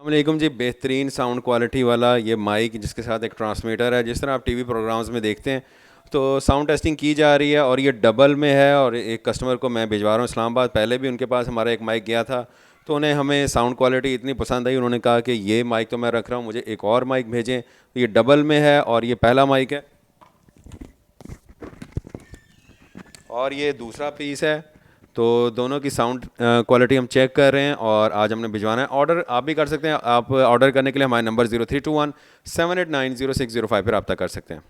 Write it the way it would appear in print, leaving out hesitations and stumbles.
वालेकुम जी, बेहतरीन sound quality वाला ये माइक जिसके साथ एक ट्रांसमीटर है, जिस तरह आप टीवी प्रोग्राम्स में देखते हैं तो साउंड टेस्टिंग की जा रही है और ये डबल में है। और एक कस्टमर को मैं भिजवा रहा हूँ इस्लामाबाद। पहले भी उनके पास हमारा एक माइक गया था तो उन्हें हमें साउंड क्वालिटी इतनी पसंद आई, उन्होंने कहा कि ये माइक तो मैं रख रहा हूँ, मुझे एक और माइक भेजें। तो ये डबल में है और ये पहला माइक है और ये दूसरा पीस है। तो दोनों की साउंड क्वालिटी हम चेक कर रहे हैं और आज हमने भिजवाना है। ऑर्डर आप भी कर सकते हैं। आप ऑर्डर करने के लिए हमारे नंबर 0321 7890605 पर रब्ता कर सकते हैं।